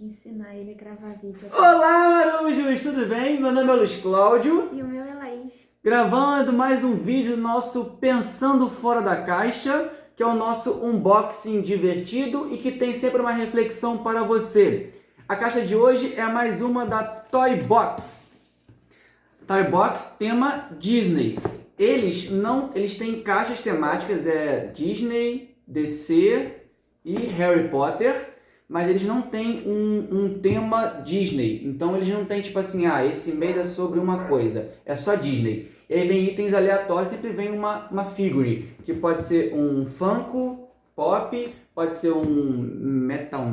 que ensinar ele a gravar vídeo. Olá, Marujos! Tudo bem? Meu nome é Luiz Cláudio. E o meu é Laís. Gravando mais um vídeo nosso Pensando Fora da Caixa, que é o nosso unboxing divertido e que tem sempre uma reflexão para você. A caixa de hoje é mais uma da Toy Box. Toy Box tema Disney. Eles têm caixas temáticas, Disney, DC e Harry Potter, mas eles não têm um tema Disney. Então eles não têm tipo assim, esse mês é sobre uma coisa, é só Disney. E aí vem itens aleatórios, sempre vem uma figure, que pode ser um Funko Pop, pode ser um Metal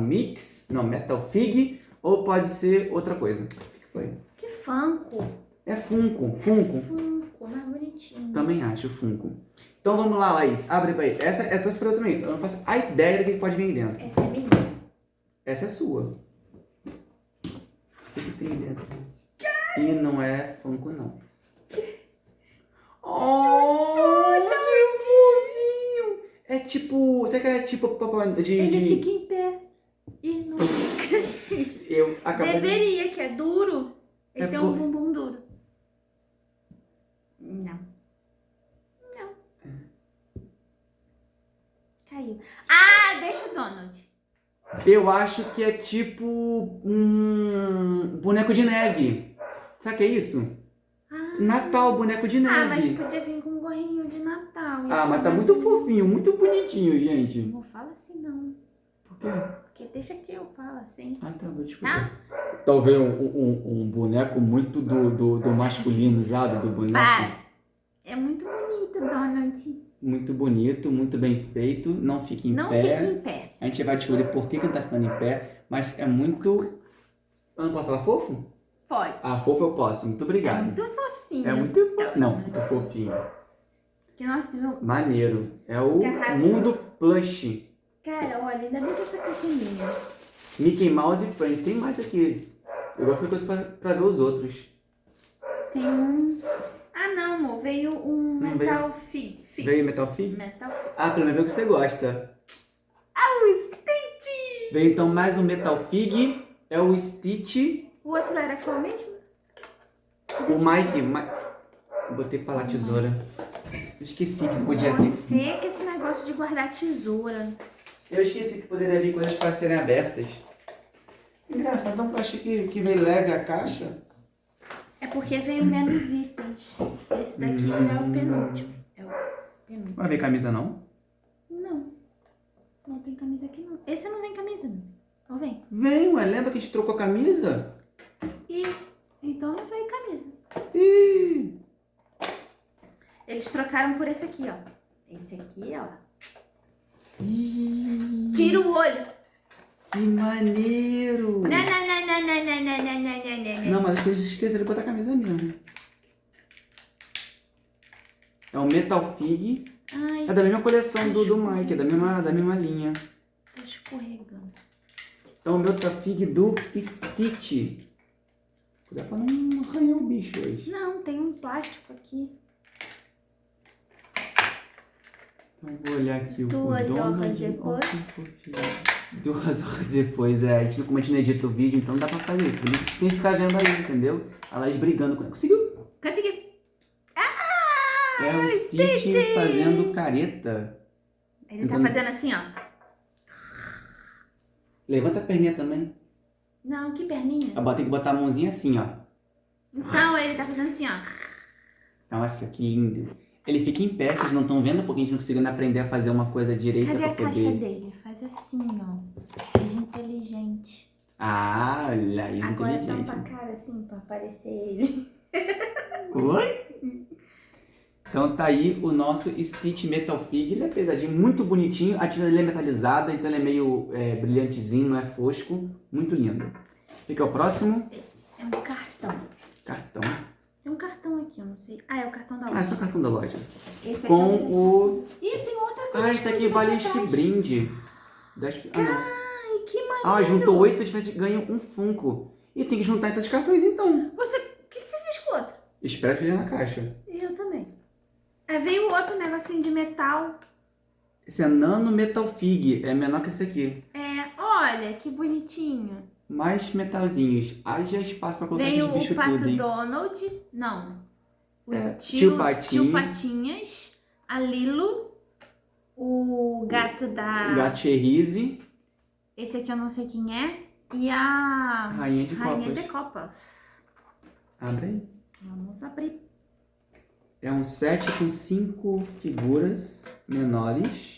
Fig, ou pode ser outra coisa. O que foi? Que Funko? É Funko. Funko, mais bonitinho. Também acho Funko. Então vamos lá, Laís. Abre pra aí. Essa é a tua inspiração também. Eu não faço a ideia do que pode vir aí dentro. Essa é minha. Essa é sua. O que tem aí dentro? E não é Funko, não. Oh, que fofinho! É tipo... Você quer tipo Ele fica em pé. E não fica. Eu acabei Deveria, que é duro. Ele tem um bumbum duro. Não. Caiu. Ah, deixa o Donald. Eu acho que é tipo um boneco de neve. Sabe o que é isso? Natal, boneco de neve. Ah, mas podia vir com um gorrinho de Natal. Mas tá muito fofinho, muito bonitinho, gente. Não fala assim, não. Por quê? Porque deixa que eu falo assim. Tá, vou te explicar. Talvez um boneco muito do masculino, sabe? Do boneco. Para. É muito bonito, Donald. Muito bonito, muito bem feito. Não fique em Não pé. fique em pé. A gente vai descobrir por que ele tá ficando em pé. Mas é muito... Eu não posso falar fofo? Pode. Fofo eu posso. Muito É obrigado. muito fofinho. É muito fofo. Não, muito fofinho. Que nossa, viu? Maneiro. É o Garrafa. Mundo Plush. Cara, olha, ainda bem que essa caixa é minha. Mickey Mouse e Friends. Tem mais aqui. Eu gosto de coisa pra ver os outros. Tem um... Ah, não, amor. Veio um Não Metal Fig. Veio Metal Fig? Metal Fig. Pelo menos é o que você gosta. O Stitch! Veio então mais um Metal Fig. É o Stitch. O outro era qual mesmo? O Mike. Botei pra lá a tesoura. Eu esqueci que podia ter. Você que esse negócio de guardar tesoura. Eu esqueci que poderia vir coisas para serem abertas. Engraçado, então eu achei que veio leve a caixa. É porque veio menos itens. Esse daqui é o penúltimo. Não vai ver camisa não? Não. Não tem camisa aqui não. Esse não vem camisa, não. Ou vem? Vem, ué. Lembra que a gente trocou a camisa? Então não veio camisa. Ih. Eles trocaram por esse aqui, ó. Esse aqui, ó. Ih. Tira o olho. Que maneiro. Não. Não, mas acho que eles esqueceram de botar a camisa mesmo. É um Metal Fig. Ai, É da mesma coleção do Mike, é da mesma linha. tá escorregando. Então o Metal Fig do Stitch. Cuidado pra não arranhar o bicho hoje. Não, tem um plástico aqui. Então vou olhar aqui o Duas Donald. horas depois. 2 horas depois, como a gente não edita o vídeo, então não dá pra fazer isso. A gente tem que ficar vendo aí, entendeu? A Laís brigando com ela. Conseguiu? Consegui. É o Stitch fazendo careta. Ele tá fazendo assim, ó. Levanta a perninha também. Não, que perninha. Tem que botar a mãozinha assim, ó. Então ele tá fazendo assim, ó. Nossa, que lindo. Ele fica em pé, vocês não estão vendo porque a gente não conseguindo aprender a fazer uma coisa direita Cadê pra a caixa poder... dele? Faz assim, ó. Seja inteligente. Olha, isso é Agora inteligente. tampa a cara assim pra aparecer ele. Oi? Então tá aí o nosso Stitch Metal Fig. Ele é pesadinho, muito bonitinho. A tinta dele é metalizada, então ele é meio brilhantezinho, não é fosco. Muito lindo. O que é o próximo? É um cartão. Cartão. Tem um cartão aqui, eu não sei. É o cartão da loja. Esse é o cartão da loja. Esse aqui Com eu o... Ih, tem outra coisa. esse aqui vale acho que brinde. 10... não. Ai, que maneiro. Juntou 8, a gente ganha um Funko. E tem que juntar então os cartões então. O que você fez com o outro? Espero que esteja na caixa. Eu também. Veio outro negocinho de metal. Esse é Nano Metal Fig. É menor que esse aqui. Olha, que bonitinho. Mais metalzinhos. Haja espaço pra colocar Veio esses bichos o Pato tudo, hein? Donald. Não. O Tio tio Patinho. Patinhas. A Lilo. O gato da... O gato Cherise. Esse aqui eu não sei quem é. E a... Rainha de Rainha Copas. de Copas. Abre aí. Vamos abrir. É um set com 5 figuras menores.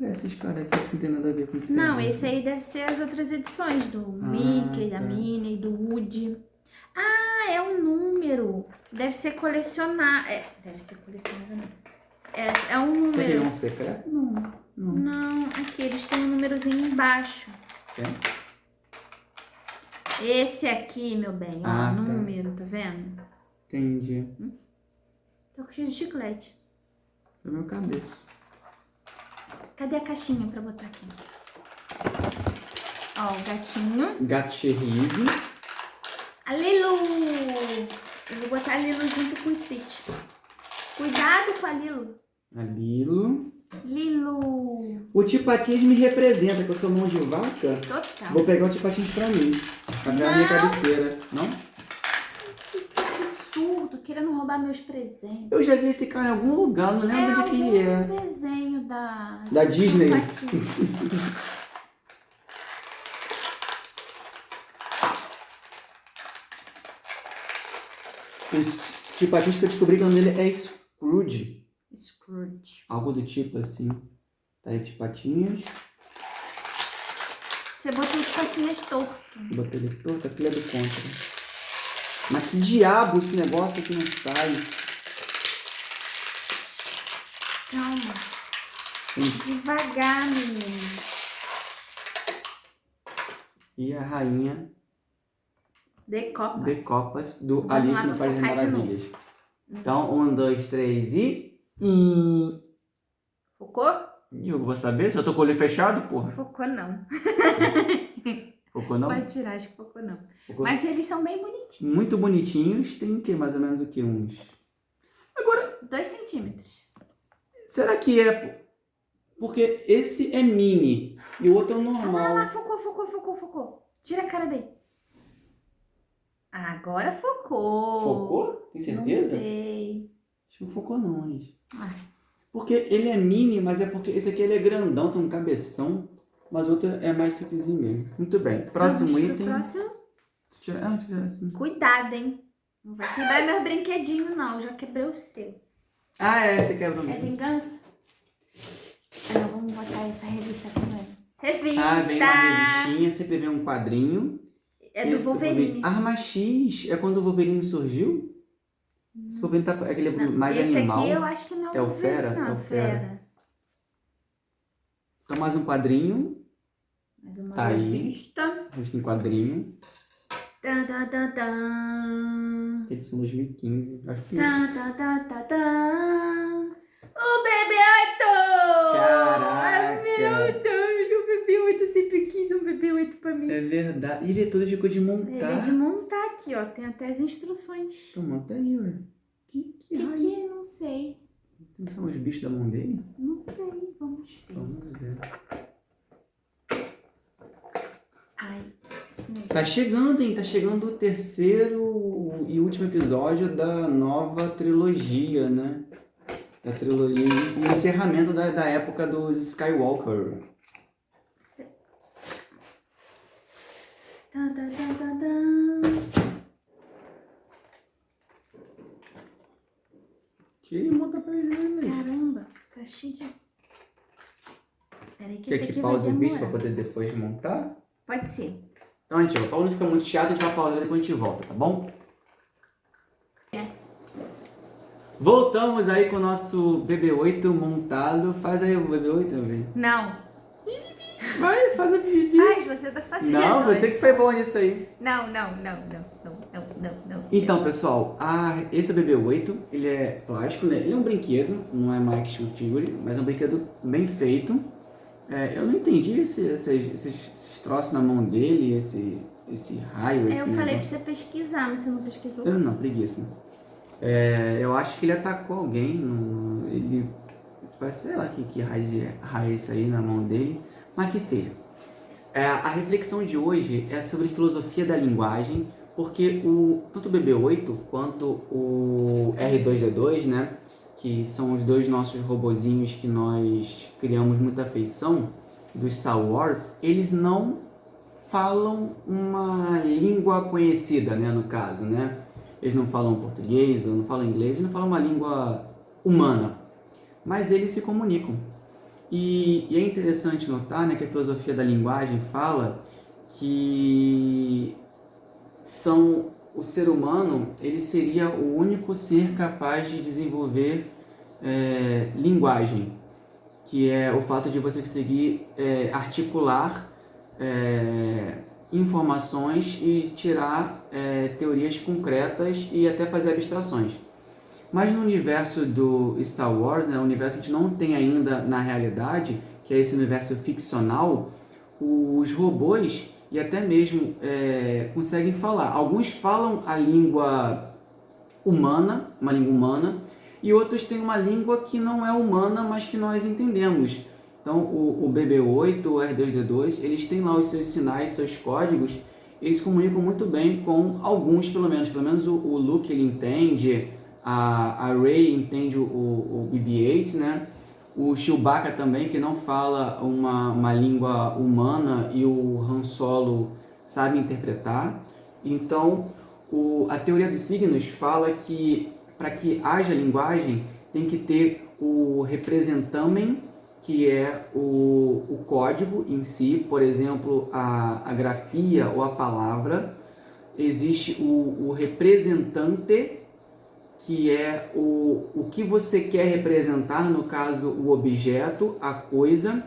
Esses caras aqui isso não tem nada a ver com o que Não, tem esse aí deve ser as outras edições do Ah, Mickey, da tá. Minnie, do Woody. Ah, é um número. Deve ser colecionar. Deve ser colecionável, não. É um Será que ele é número. um secreto? Não. Não, aqui eles têm um númerozinho embaixo. Tem? Esse aqui, meu bem, ó, Ah, tá. número, tá vendo? Entendi. Tá com cheio de chiclete. É meu cabeça. Cadê a caixinha pra botar aqui? Ó, o gatinho. Gato Cherise. A Lilu! Eu vou botar a Lilu junto com o Stitch. Cuidado com a Lilu. A Lilo. Lilu! O Tio Patinhas me representa, que eu sou mão de vaca. Total. Vou pegar o Tio Patinhas pra mim. Pra pegar a minha Não. cabeceira. Não? Que absurdo, querendo roubar meus presentes. Eu já vi esse cara em algum lugar, não lembro onde que ele é. algum desenho da Disney. Patinho. O Tio Patinhas que eu descobri que o nome dele é Scrooge. Scrooge. Algo do tipo assim. Tá aí Tio Patinhas. Você botou os patinhas torto. Botei ele todo, aquilo é do contra. Mas que diabo esse negócio aqui não sai? Calma. Hum. Devagar, menino. E a rainha De copas. de copas do Vamos Alice lá, no vou País das focar de Maravilhas. Então, 1, 2, 3 e... Focou? Eu vou saber se eu tô com o olho fechado, porra. Focou não. Focou não? Pode tirar, acho que focou não. Focou. Mas eles são bem bonitinhos. Muito bonitinhos. Tem o quê? Mais ou menos o quê? Uns... Agora, 2 centímetros. será que é... Porque esse é mini e o outro é o normal. Ah, focou. Tira a cara daí. Agora focou. Focou? Tem certeza? Não sei. Acho que não focou não, gente. Ah, Porque ele é mini, mas é porque esse aqui ele é grandão, tem um cabeção, mas o outro é mais simplesinho mesmo. Muito bem. Próximo vamos pro item. Próximo. Tira assim. Cuidado, hein? Não vai quebrar meus brinquedinhos, não. Eu já quebrei o seu. Ah, é, você quebra É mesmo. vingança? Não, vamos botar essa revista também. Revista! Ah, vem uma revistinha, sempre vem um quadrinho. É do Esse Wolverine. Arma X, é quando o Wolverine surgiu? Esse Wolverine tá é aquele Não, mais esse animal. aqui eu acho que não É o Wolverine, Fera? não, É o Fera. Fera. Então mais um quadrinho. Mais uma Tá aí. revista. Revista em quadrinho. Tá, tá, tá, tá. Edição 2015. Acho que Tá, isso. tá, tá, tá, tá. O BB-8! Caraca! Meu Deus, o BB-8 sempre quis um BB-8 pra mim. É verdade. E ele é todo de coisa de montar. Ele é de montar aqui, ó. Tem até as instruções. Então monta aí, ué. Que Que raio? que é? Não sei. São os bichos da mão dele? Não sei, vamos ver. Vamos ver. Ai, isso não. Tá chegando, hein? Tá chegando o terceiro e último episódio da nova trilogia, né? Da trilogia e o encerramento da época dos Skywalker. Tá, tá, tá, tá, tá. Tira e monta pra ele, né? Caramba, tá cheio de... Peraí que Quer esse que aqui vai pause o vídeo pra demorar. poder depois montar? Pode ser. Então, gente, pra não ficar muito chato, a gente vai pausar e depois a gente volta, tá bom? É. Voltamos aí com o nosso BB-8 montado. Faz aí o BB-8, velho. Não. Vai, faz a bibi. Faz, você tá fazendo. Não, você que foi bom nisso aí. Não. Então, pessoal, esse é o BB-8, ele é plástico, né? Ele é um brinquedo, não é uma action figure, mas é um brinquedo bem feito. Eu não entendi esses troços na mão dele, esse raio, esse Eu falei pra negócio. você pesquisar, mas você não pesquisou. Eu não, preguiça. Eu acho que ele atacou alguém, ele parece, sei lá que raio é esse aí na mão dele. Mas que seja. A reflexão de hoje é sobre filosofia da linguagem, porque tanto o BB-8 quanto o R2-D2, né, que são os dois nossos robozinhos que nós criamos muita afeição do Star Wars, eles não falam uma língua conhecida, né, no caso, né? Eles não falam português, ou não falam inglês, eles não falam uma língua humana, mas eles se comunicam. E é interessante notar, né, que a filosofia da linguagem fala que o ser humano ele seria o único ser capaz de desenvolver linguagem, que é o fato de você conseguir articular informações e tirar teorias concretas e até fazer abstrações. Mas no universo do Star Wars, né, o universo que a gente não tem ainda na realidade, que é esse universo ficcional, os robôs e até mesmo conseguem falar. Alguns falam a língua humana, uma língua humana, e outros têm uma língua que não é humana, mas que nós entendemos. Então, o BB-8, o R2-D2, eles têm lá os seus sinais, seus códigos, eles se comunicam muito bem com alguns, pelo menos o Luke ele entende, a Rey entende o BB-8, né? O Chewbacca também, que não fala uma língua humana, e o Han Solo sabe interpretar. Então, a teoria dos signos fala que para que haja linguagem tem que ter o representamen, que é o código em si, por exemplo, a grafia ou a palavra. Existe o representante, que é o que você quer representar, no caso, o objeto, a coisa.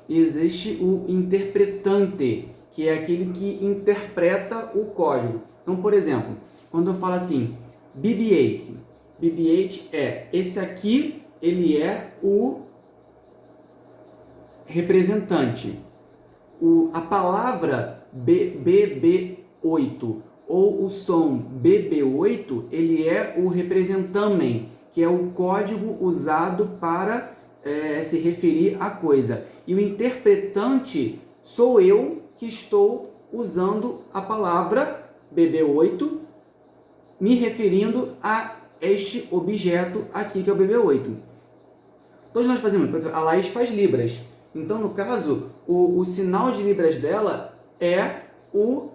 E existe o interpretante, que é aquele que interpreta o código. Então, por exemplo, quando eu falo assim, BB-8, BB-8 esse aqui, ele é o representante. A palavra BB-8 ou o som BB-8, ele é o representamen, que é o código usado para se referir à coisa. E o interpretante sou eu que estou usando a palavra BB-8, me referindo a este objeto aqui, que é o BB-8. Todos nós fazemos, a Laís faz Libras. Então, no caso, o sinal de Libras dela é o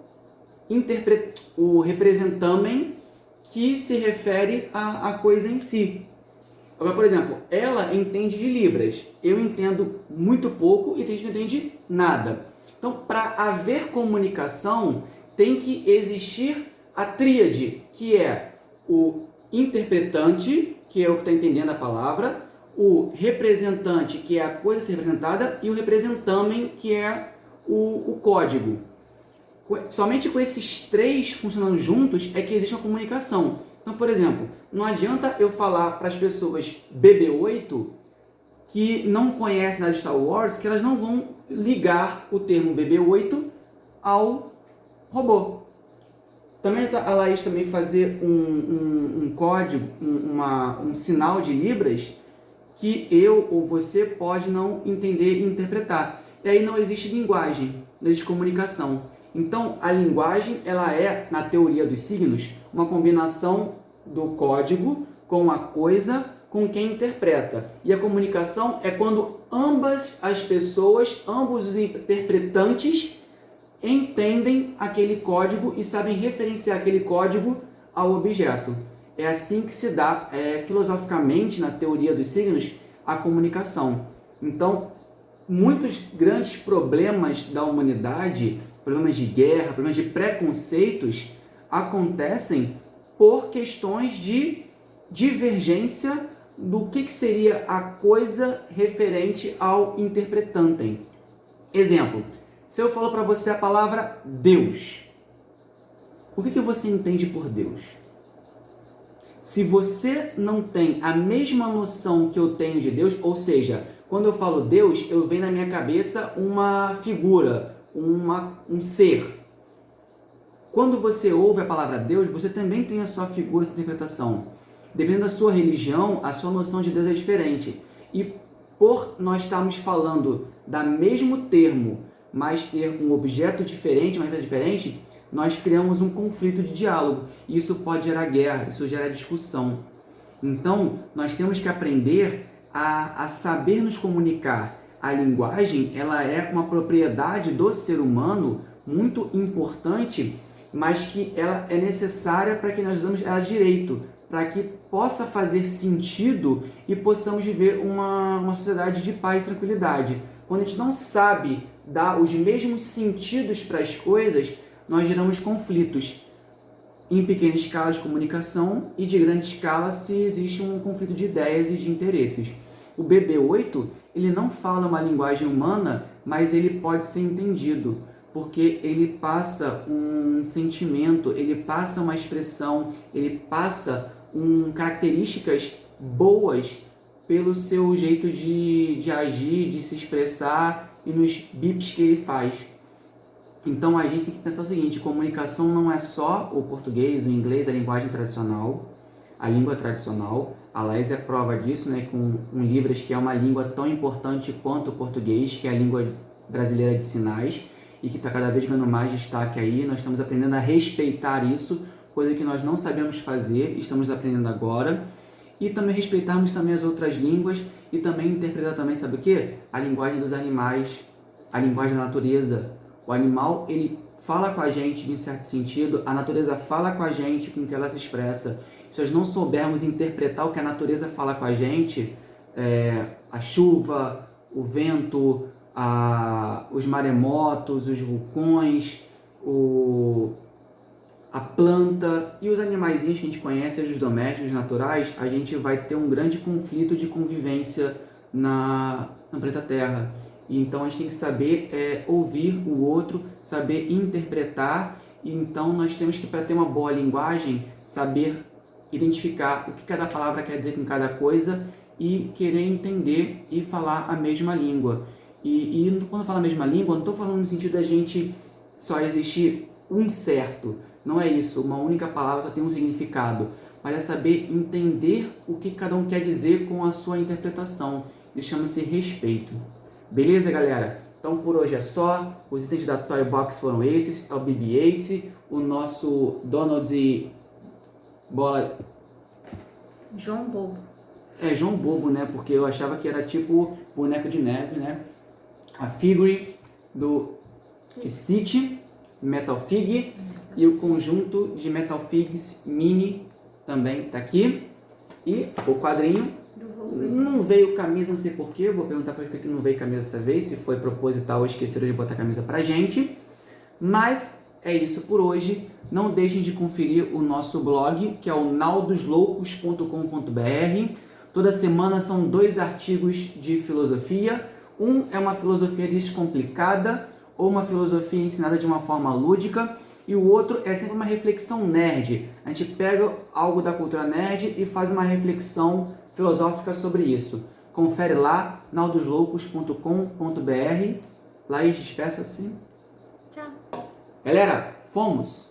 representamen, que se refere à coisa em si. Agora, por exemplo, ela entende de Libras, eu entendo muito pouco e tem gente que não entende nada. Então, para haver comunicação, tem que existir a tríade, que é o interpretante, que é o que está entendendo a palavra, o representante, que é a coisa a ser representada, e o representamen, que é o código. Somente com esses três funcionando juntos é que existe uma comunicação. Então, por exemplo, não adianta eu falar para as pessoas BB-8 que não conhecem nada de Star Wars, que elas não vão ligar o termo BB-8 ao robô. Também a Laís também fazer um código, um sinal de Libras que eu ou você pode não entender e interpretar. E aí não existe linguagem, não existe comunicação. Então, a linguagem, ela é, na teoria dos signos, uma combinação do código com a coisa, com quem interpreta. E a comunicação é quando ambas as pessoas, ambos os interpretantes, entendem aquele código e sabem referenciar aquele código ao objeto. É assim que se dá, filosoficamente, na teoria dos signos, a comunicação. Então, muitos grandes problemas da humanidade, problemas de guerra, problemas de preconceitos, acontecem por questões de divergência do que seria a coisa referente ao interpretante. Exemplo, se eu falo para você a palavra Deus, o que você entende por Deus? Se você não tem a mesma noção que eu tenho de Deus, ou seja, quando eu falo Deus, eu venho na minha cabeça uma figura, um ser. Quando você ouve a palavra Deus, você também tem a sua figura, a sua interpretação. Dependendo da sua religião, a sua noção de Deus é diferente. E por nós estarmos falando da mesmo termo, mas ter um objeto diferente, uma coisa diferente, nós criamos um conflito de diálogo. E isso pode gerar guerra, isso gera discussão. Então, nós temos que aprender a saber nos comunicar. A linguagem, ela é uma propriedade do ser humano muito importante, mas que ela é necessária para que nós usemos ela direito, para que possa fazer sentido e possamos viver uma sociedade de paz e tranquilidade. Quando a gente não sabe dar os mesmos sentidos para as coisas, nós geramos conflitos em pequena escala de comunicação e de grande escala se existe um conflito de ideias e de interesses. O BB8, ele não fala uma linguagem humana, mas ele pode ser entendido, porque ele passa um sentimento, ele passa uma expressão, ele passa características boas pelo seu jeito de agir, de se expressar e nos bips que ele faz. Então a gente tem que pensar o seguinte: comunicação não é só o português, o inglês, a linguagem tradicional, a língua tradicional. A Laís é prova disso, né, com Libras, que é uma língua tão importante quanto o português, que é a língua brasileira de sinais, e que está cada vez ganhando mais destaque aí. Nós estamos aprendendo a respeitar isso, coisa que nós não sabemos fazer, estamos aprendendo agora. E também respeitarmos também as outras línguas e também interpretar também, sabe o quê? A linguagem dos animais, a linguagem da natureza. O animal, ele fala com a gente em certo sentido, a natureza fala com a gente com o que ela se expressa. Se nós não soubermos interpretar o que a natureza fala com a gente, a chuva, o vento, os maremotos, os vulcões, a planta e os animaizinhos que a gente conhece, os domésticos, naturais, a gente vai ter um grande conflito de convivência no planeta Terra. E então a gente tem que saber ouvir o outro, saber interpretar, e então nós temos que, para ter uma boa linguagem, saber identificar o que cada palavra quer dizer com cada coisa e querer entender e falar a mesma língua. E quando eu falo a mesma língua, não estou falando no sentido da gente só existir um certo. Não é isso, uma única palavra só tem um significado. Mas é saber entender o que cada um quer dizer com a sua interpretação. Isso chama-se respeito. Beleza, galera? Então por hoje é só. Os itens da Toy Box foram esses. É o BB-8, o nosso Donald e bola... João Bobo. João Bobo, né? Porque eu achava que era tipo boneco de neve, né? A figure do Stitch, Metal Fig, e o conjunto de Metal Figs Mini também tá aqui. E o quadrinho. Não veio camisa, não sei porquê. Eu vou perguntar para ele que não veio camisa dessa vez, se foi proposital ou esqueceram de botar camisa pra gente. Mas é isso por hoje. Não deixem de conferir o nosso blog, que é o naldosloucos.com.br. Toda semana são 2 artigos de filosofia. Um é uma filosofia descomplicada ou uma filosofia ensinada de uma forma lúdica. E o outro é sempre uma reflexão nerd. A gente pega algo da cultura nerd e faz uma reflexão filosófica sobre isso. Confere lá, naldosloucos.com.br. Laís, despeça assim. Tchau. Galera, fomos!